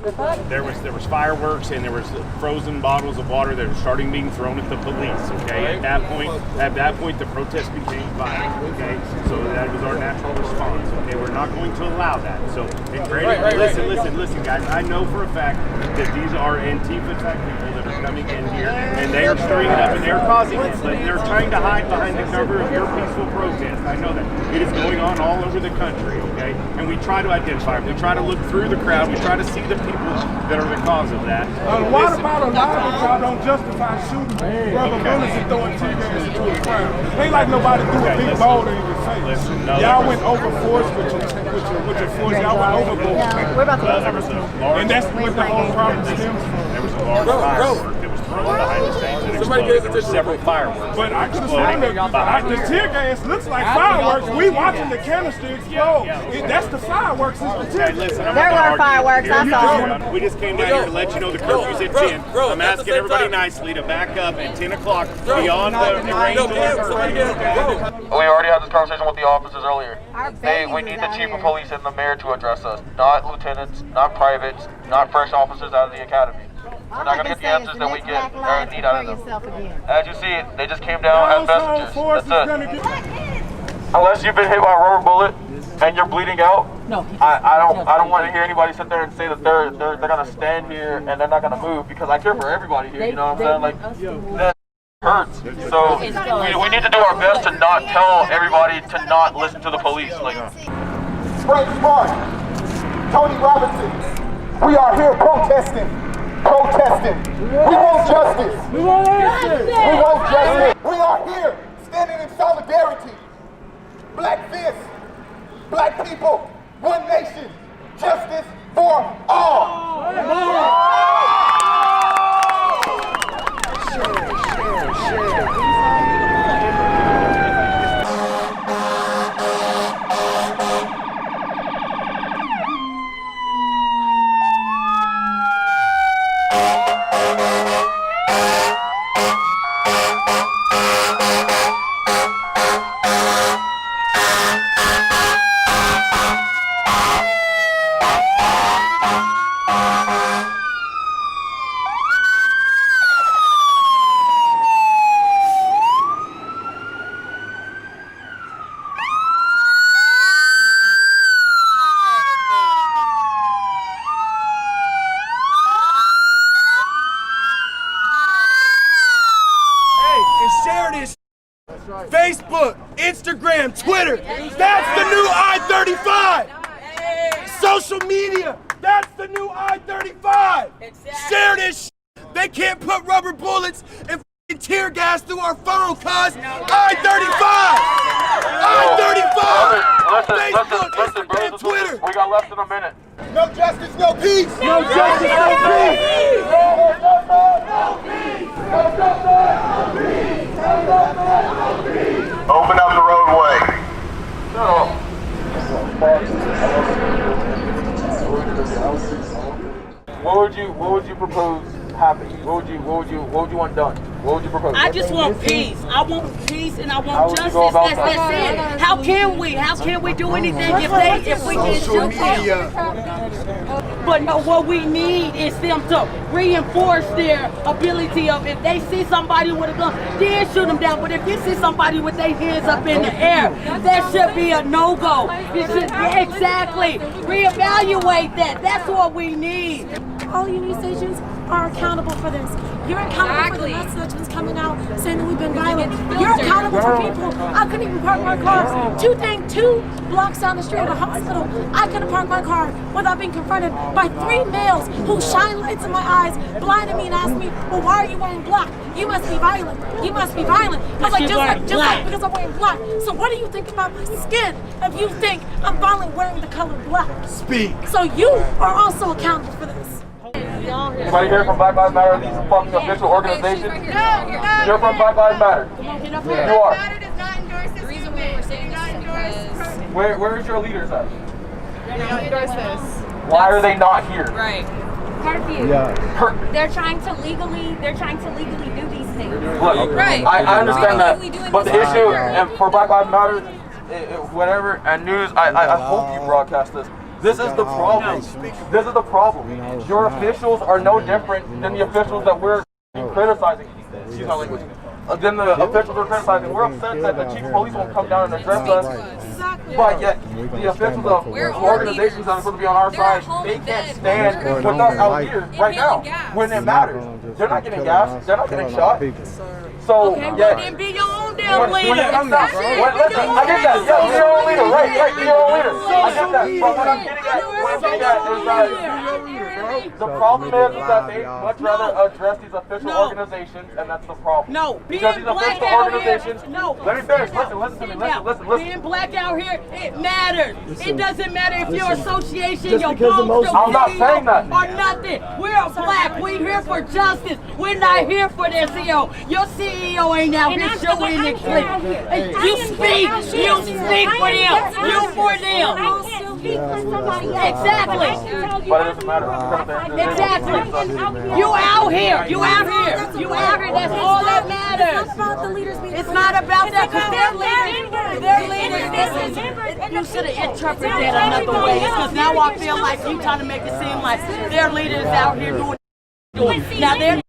There was fireworks and there was frozen bottles of water that were starting being thrown at the police. Okay, at that point, the protest became violent. Okay, so that was our natural response. Okay, we're not going to allow that. So, and granted, listen, guys. I know for a fact that these are Antifa type people that are coming in here and they are stirring it up and they're causing it, but they're trying to hide behind the cover of your peaceful protest. I know that it is going on all over the country. Okay, and we try to identify them. We try to look through the crowd. We try to see the people that are the cause of that. What about a lot of y'all don't justify shooting rubber bullets and throwing tear gas into the crowd? Ain't like nobody threw a big ball in your face. Y'all went over force with your force. Y'all went overboard. We're about to and that's what the whole problem stems from. There was a large firework that was thrown behind the stage and exploded. There were several fireworks. But I could have sworn that the tear gas looks like fireworks. We watching the canister explode. That's the fireworks. It's the tear gas. There were fireworks, I saw. We just came down here to let you know the curfew's at 10. I'm asking everybody nicely to back up at 10 o'clock beyond the range of our curfew. We already had this conversation with the officers earlier. We need the chief of police and the mayor to address us, not lieutenants, not privates, not fresh officers out of the academy. We're not going to get the answers that we get or need out of them. As you see, they just came down as messengers. That's it. Unless you've been hit by a rubber bullet and you're bleeding out, I don't want to hear anybody sit there and say that they're going to stand here and they're not going to move, because I care for everybody here. You know what I'm saying? Like that hurts. So we need to do our best to not tell everybody to not listen to the police. Like Frank Smart, Tony Robinson, we are here protesting. We want justice. We want justice. We are here standing in solidarity. Black fist, black people, one nation, justice for all. Facebook, Instagram, Twitter, that's the new I-35. Social media, that's the new I-35. Share this shit. They can't put rubber bullets and tear gas through our phone, cuz I-35. Facebook, Instagram, Twitter. we got less than a minute. No justice, no peace. No justice, no peace. Open up the roadway. What would you propose happen? What would you want done? What would you propose? I just want peace. I want peace and I want justice. That's it. How can we do anything if we can shoot them? But no, what we need is them to reinforce their ability of, if they see somebody with a gun, then shoot them down. But if you see somebody with their hands up in the air, that should be a no-go. It should be, exactly. Reevaluate that. That's what we need. All union stations are accountable for this. You're accountable for the message that's coming out saying that we've been violent. You're accountable for people. I couldn't even park my car. Two blocks down the street at a hospital, I couldn't park my car without being confronted by 3 males who shine lights in my eyes, blinded me and asked me, well, why are you wearing black? You must be violent. You must be violent. I was like, just like because I'm wearing black. So what do you think about my skin if you think I'm violent wearing the color black? Speak. So you are also accountable for this. Anybody here from Black Lives Matter? These fucking official organizations? No. You're from Black Lives Matter. You are. The reason we're saying this is because Where's your leaders at? they don't endorse this. Why are they not here? Right. Curfew. They're trying to legally do these things. Look, Right. I understand that, Legally doing but the this issue, right. and for Black Lives Matter, whatever, and news, I hope you broadcast this. This is the problem. This is the problem. Your officials are no different than the officials that we're criticizing. Excuse my language. Then the officials are criticizing. We're upset that the chief of police won't come down and address us. But yet, the officials of organizations that are supposed to be on our side, they can't stand with us out here right now when it matters. They're not getting gas. They're not getting shot. So, yeah. Then be your own damn leader. When it comes down, I get that. Yeah, be your own leader. Right, be your own leader. I get that. But what I'm getting at is that the problem is that they much rather address these official organizations, and that's the problem. No, because these official organizations. Let me finish. Listen to me. Listen. Being black out here, it matters. It doesn't matter if your association, your folks, I'm not saying that. or nothing. We're black. We're here for justice. We're not here for their CEO. Your CEO ain't out here showing the clip. You speak for them. You for them. Exactly. But it doesn't matter. Exactly. You out here. You out here. You out here. That's all that matters. It's not about that because they're leaders. You should have interpreted that another way. Because now I feel like you trying to make it seem like their leaders out here doing. Now they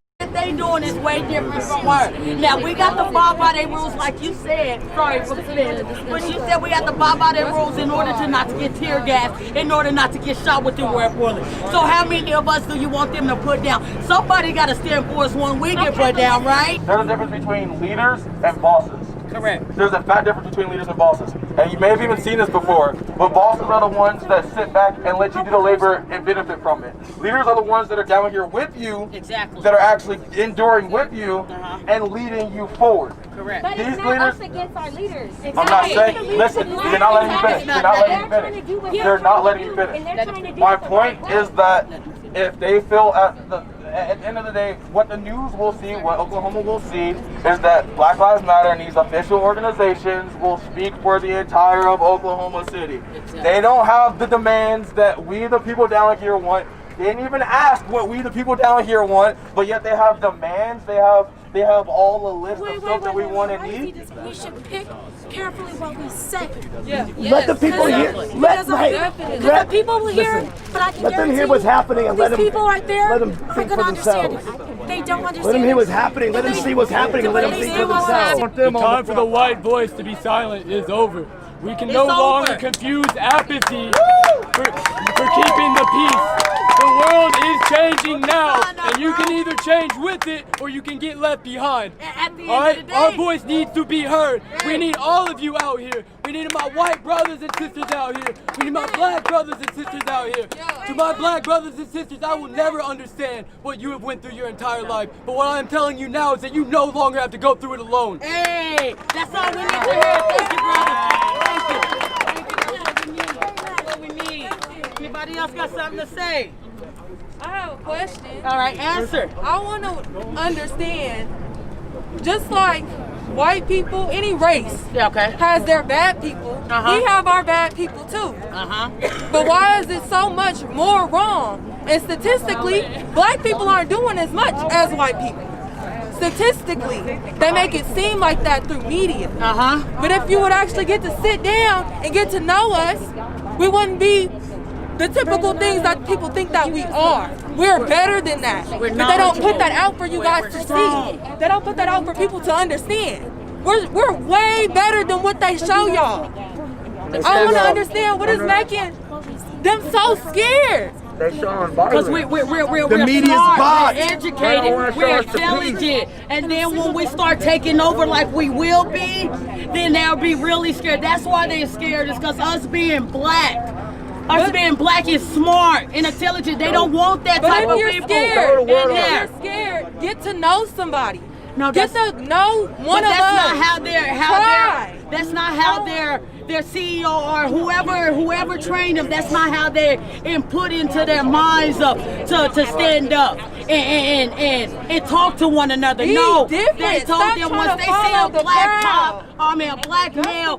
doing is way different from her. Now we got to abide by their rules, like you said. Sorry for saying, but you said we got to abide by their rules in order to not to get tear gas, in order not to get shot with the word bullet. So how many of us do you want them to put down? Somebody got to stand for us when we get put down, right? There's a difference between leaders and bosses. Correct. There's a fat difference between leaders and bosses. And you may have even seen this before, but bosses are the ones that sit back and let you do the labor and benefit from it. Leaders are the ones that are down here with you, that are actually enduring with you and leading you forward. Correct. But These it's not leaders, us against our leaders. I'm not saying, listen, you're not letting me finish. You're not letting me finish. You're not letting me finish. My point is that if they feel at the end of the day, what the news will see, what Oklahoma will see, is that Black Lives Matter and these official organizations will speak for the entire of Oklahoma City. They don't have the demands that we, the people down here, want. They didn't even ask what we, the people down here, want, but yet they have demands. They have all the list of stuff that we want and need. We should pick carefully what we say. Let the people hear. Let the people hear, but I can let them hear what's happening and let them. People right there let them are think going for to understand themselves. it. They don't understand. Let them hear what's happening. Let them see what's happening and let them think for themselves. The time for the white voice to be silent is over. We can no longer confuse apathy for keeping the peace. The world is changing now, and you can either change with it or you can get left behind. All right, our voice needs to be heard. We need all of you out here. We need my white brothers and sisters out here. We need my black brothers and sisters out here. To my black brothers and sisters, I will never understand what you have went through your entire life. But what I'm telling you now is that you no longer have to go through it alone. Hey, that's all we need to hear. Thank you, brother. Thank you. That's what we need. Anybody else got something to say? I have a question. All right, answer. I want to understand, just like white people, any race has their bad people. We have our bad people too. But why is it so much more wrong? And statistically, black people aren't doing as much as white people. Statistically, they make it seem like that through media. But if you would actually get to sit down and get to know us, we wouldn't be the typical things that people think that we are. We're better than that. But they don't put that out for you guys to see. They don't put that out for people to understand. We're way better than what they show y'all. I want to understand what is making them so scared. Because we're media's smart, bought. we're educated, we're intelligent, and then when we start taking over like we will be, then they'll be really scared. That's why they're scared, is because us being black is smart and intelligent. They don't want that type of people. If you're scared, get to know somebody. No, get to know one of us. That's not how their CEO or whoever trained them. That's not how they're put into their minds up to stand up and talk to one another. No, they told them once they see a black male,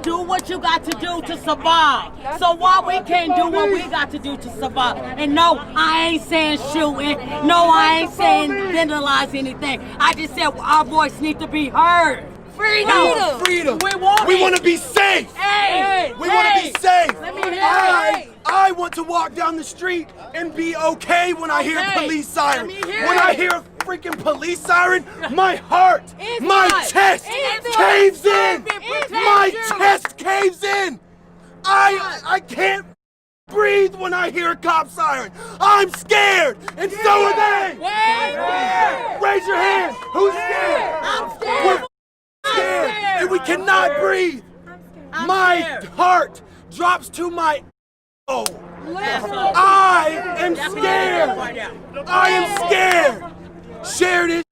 do what you got to do to survive. So why we can't do what we got to do to survive? And no, I ain't saying shooting. No, I ain't saying vandalize anything. I just said our voice needs to be heard. freedom. Freedom. We want to be safe. Hey, We want to be safe. Let me hear I want to walk down the street and be okay when I hear police siren. When I hear a freaking police siren, my heart, my chest caves in. My chest caves in. I can't breathe when I hear a cop siren. I'm scared, and so are they. Raise your hand. Who's scared? I'm scared. We're scared, and we cannot breathe. My heart drops to my I am scared. I am scared. Share this.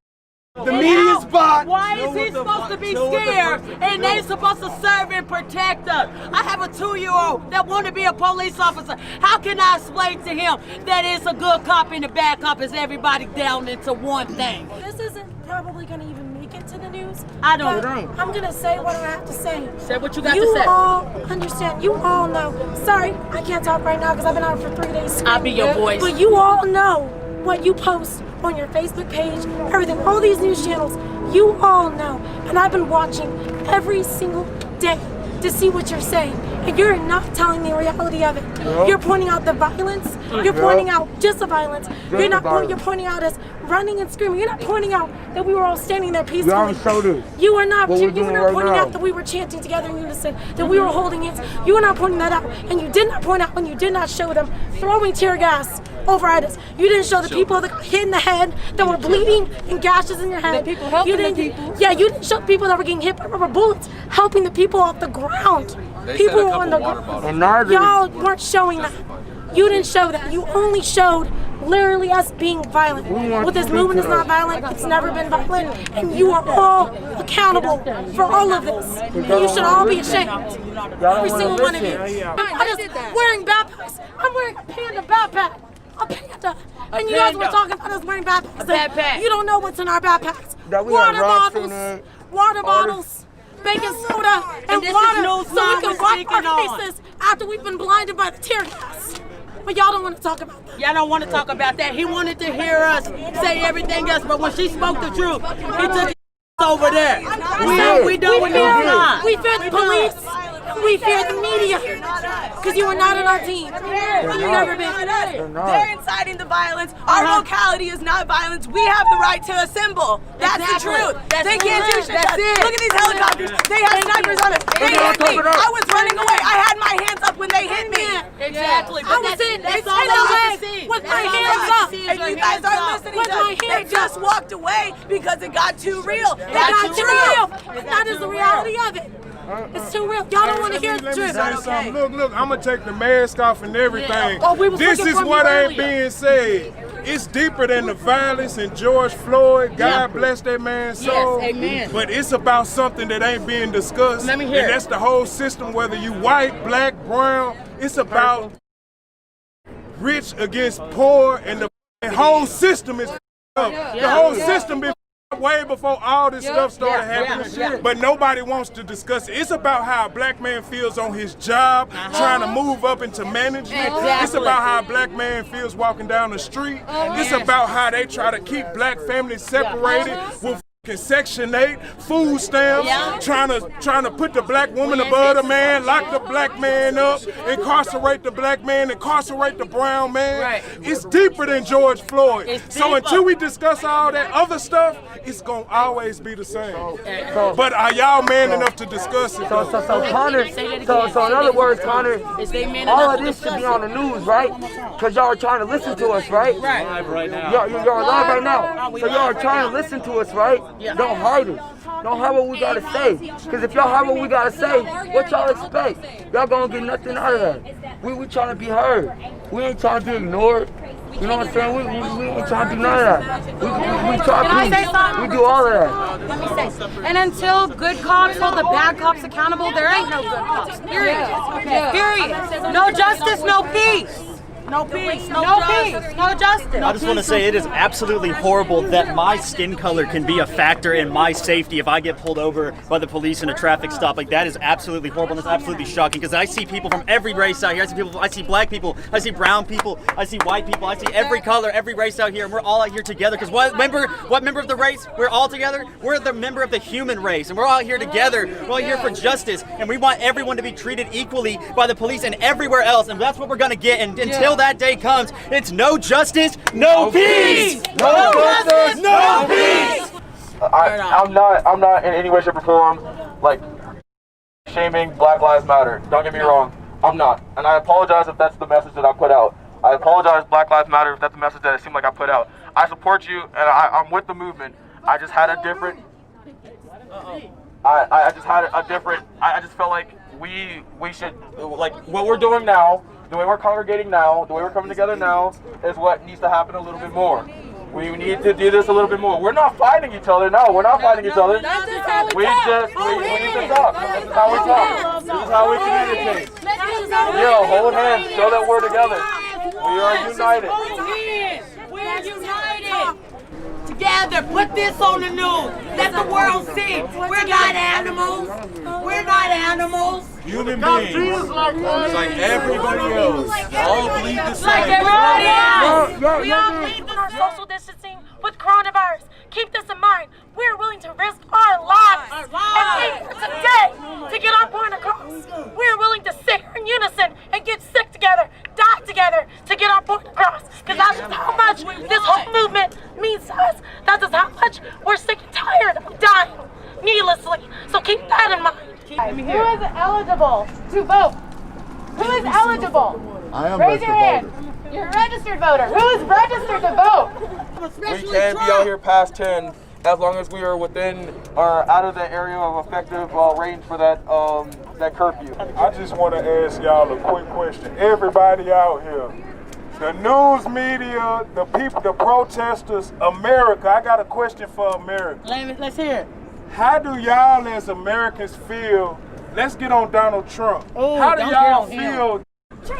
The media's bot. Why is he supposed to be scared and they supposed to serve and protect us? I have a 2-year-old that want to be a police officer. How can I explain to him that it's a good cop and a bad cop is everybody down into one thing? This isn't probably going to even make it to the news. I don't but know. I'm going to say what I have to say. Say what you got to You say. all understand. You all know. Sorry, I can't talk right now because I've been out for 3 days. I'll be your voice. But you all know what you post on your Facebook page, everything, all these news channels. You all know. And I've been watching every single day to see what you're saying. And you're not telling the reality of it. You're pointing out the violence. You're pointing out just the violence. You're not you're pointing out us running and screaming. You're not pointing out that we were all standing there peacefully. You are not pointing out that we were chanting together in unison, that we were holding hands. You were not pointing that out. And you did not point out when you did not show them throwing tear gas over at us. You didn't show the people that got hit in the head, that were bleeding and gashes in your head. The people helping the people. Yeah, you didn't show the people that were getting hit by rubber bullets, helping the people off the ground. People were on the ground. Y'all weren't showing that. You didn't show that. You only showed literally us being violent. Well, this movement is not violent. It's never been violent. And you are all accountable for all of this. And you should all be ashamed. Every single one of you. I'm just wearing backpacks. I'm wearing a panda backpack. A panda. And you guys were talking about us wearing backpacks. A backpack. You don't know what's in our backpacks. Water bottles, baking soda, and water so we can wipe our faces after we've been blinded by the tear gas. But y'all don't want to talk about that. Y'all don't want to talk about that. He wanted to hear us say everything else, but when she spoke the truth, he took it over there. We don't want to. We fear the police. We fear the media. Because you are not on our team. You've never been. They're inciting the violence. Our locality is not violence. We have the right to assemble. That's the truth. They can't do shit. Look at these helicopters. They have snipers on us. They hit me. I was running away. I had my hands up when they hit me. Exactly. I was in the way with my hands up. And you guys aren't listening to us. They just walked away because it got too real. That's Too real. That is the reality of it. It's too real. Y'all don't want to hear the truth. Look, I'm going to take the mask off and everything. This is what what ain't being said. It's deeper than the violence in George Floyd. God bless that man's soul. Yes, amen. But it's about something that ain't being discussed. Let me hear and it. that's the whole system, whether you white, black, brown. It's about rich against poor, and the whole system is up. The whole system been way before all this stuff started happening, but nobody wants to discuss it. It's about how a black man feels on his job, trying to move up into management. It's about how a black man feels walking down the street. It's about how they try to keep black families separated with Section 8, food stamps, trying to put the black woman above the man, lock the black man up, incarcerate the black man, incarcerate the brown man. Right. It's deeper than George Floyd. So until we discuss all that other stuff, it's gonna always be the same. But are y'all man enough to discuss it? So Connor, so in other words, Connor, all of this should be on the news, right? Because y'all are trying to listen to us, right? Live right now. Y'all live right now. So y'all are trying to listen to us, right? Don't hide it. Don't hide what we gotta say. Because if y'all hide what we gotta say, what y'all expect? Y'all gonna get nothing out of that. We trying to be heard. We ain't trying to be ignored. You know what I'm saying? We ain't trying to do none of that. We try peace. We do all of that. Let me say, and until good cops hold the bad cops accountable, there ain't no good cops. Period. Period. No justice, no peace. No peace, no justice, no justice. I just want to say it is absolutely horrible that my skin color can be a factor in my safety if I get pulled over by the police in a traffic stop. Like, that is absolutely horrible, and it's absolutely shocking, because I see people from every race out here. I see black people, I see brown people, I see white people, I see every color, every race out here, and we're all out here together. Because what member of the race? We're all together. We're the member of the human race, and we're all here together. We're all here for justice, and we want everyone to be treated equally by the police and everywhere else, and that's what we're gonna get. And until that day comes, it's no justice, no peace. No justice, no peace. I'm not in any way, shape, or form like shaming Black Lives Matter. Don't get me wrong, I'm not, and I apologize if that's the message that I put out. I apologize, Black Lives Matter, if that's the message that it seemed like I put out. I support you, and I'm with the movement. I just had a different. I just felt like we should, like, what we're doing now, the way we're congregating now, the way we're coming together now, is what needs to happen a little bit more. We need to do this a little bit more. We're not fighting each other. No, we're not fighting each other. We need to talk. This is how we talk. This is how we communicate. Yo, hold hands. Show that we're together. We are united. We're united. Together, put this on the news. Let the world see. We're not animals. We're not animals. Human beings, like everybody else, all believe the same. Like everybody else. We all believe in our social distancing with coronavirus. Keep this in mind. We're willing to risk our lives and leave today to get our point across. We're willing to sit in unison and get sick together, die together to get our point across. Because that's just how much this whole movement means to us. That's just how much we're sick and tired of dying needlessly. So keep that in mind. Who is eligible to vote? Who is eligible? I am Raise your hand. You're a registered voter. Who is registered to vote? We can be out here past 10 as long as we are within or out of the area of effective range for that curfew. I just want to ask y'all a quick question. Everybody out here, the news media, the people, the protesters, America. I got a question for America. Let's hear it. How do y'all as Americans feel? Let's get on Donald Trump. Ooh, how do y'all him. feel?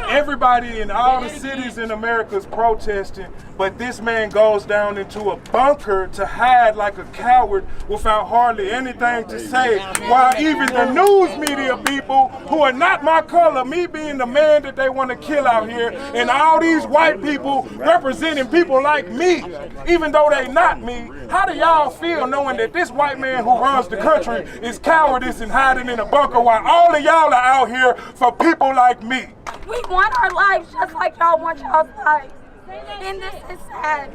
Everybody in all the cities in America is protesting, but this man goes down into a bunker to hide like a coward without hardly anything to say. While even the news media people who are not my color, me being the man that they want to kill out here, and all these white people representing people like me, even though they not me, how do y'all feel knowing that this white man who runs the country is cowardice and hiding in a bunker while all of y'all are out here for people like me? We want our lives just like y'all want y'all's lives. And this is sad.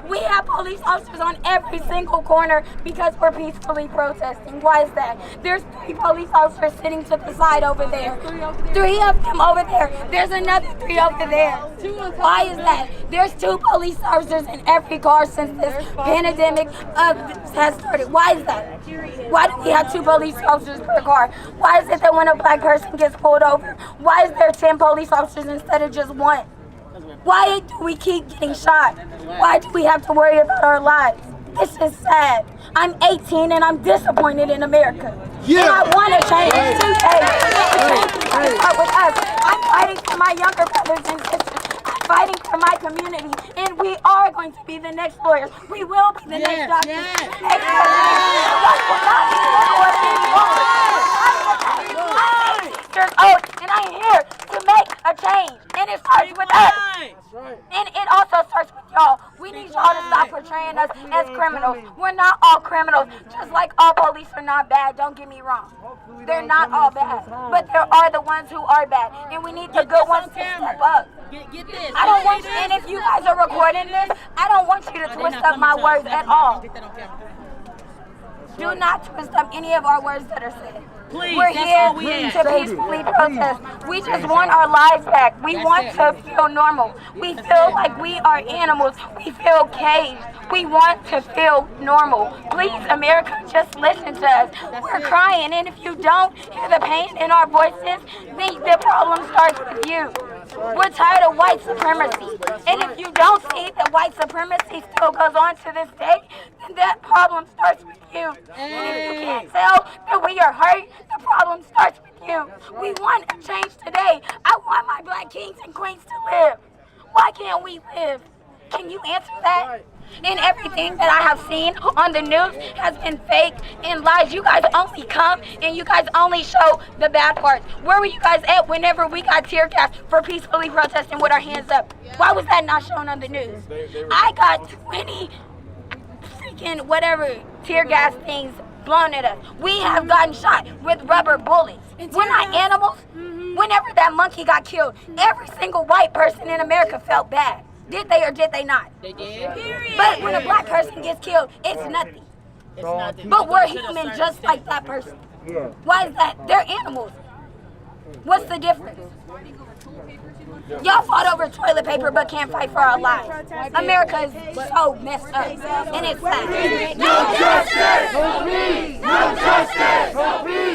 We have police officers on every single corner because we're peacefully protesting. Why is that? There's 3 police officers sitting to the side over there. 3 of them over there. There's another 3 over there. Why is that? There's 2 police officers in every car since this pandemic has started. Why is that? Why do we have 2 police officers per car? Why is it that when a black person gets pulled over, why is there 10 police officers instead of just 1? Why do we keep getting shot? Why do we have to worry about our lives? This is sad. I'm 18 and I'm disappointed in America. Yeah. And I want to change today. Start with us. I'm fighting for my younger brothers and sisters. I'm fighting for my community. And we are going to be the next lawyers. We will be the next doctors. And I'm here to make a change. And it starts with us. And it also starts with y'all. We need y'all to stop portraying us as criminals. We're not all criminals. Just like all police are not bad, don't get me wrong. They're not all bad. But there are the ones who are bad. And we need the good ones to step up. Get this. I don't want you, and if you guys are recording this, I don't want you to twist up my words at all. Do not twist up any of our words that are said. Please, we're here to peacefully protest. We just want our lives back. We want to feel normal. We feel like we are animals. We feel caged. We want to feel normal. Please, America, just listen to us. We're crying, and if you don't hear the pain in our voices, then the problem starts with you. We're tired of white supremacy. And if you don't see that white supremacy still goes on to this day, then that problem starts with you. And if you can't tell that we are hurt, the problem starts with you. We want a change today. I want my black kings and queens to live. Why can't we live? Can you answer that? And everything that I have seen on the news has been fake and lies. You guys only come and you guys only show the bad parts. Where were you guys at whenever we got tear gas for peacefully protesting with our hands up? Why was that not shown on the news? I got 20 freaking whatever tear gas things blown at us. We have gotten shot with rubber bullets. We're not animals. Whenever that monkey got killed, every single white person in America felt bad. Did they or did they not? They did. But when a black person gets killed, it's nothing. It's nothing. But we're human just like that person. Why is that? They're animals. What's the difference? Y'all fought over toilet paper but can't fight for our lives. America is so messed up. And it's sad. No justice! No peace! No justice! No peace!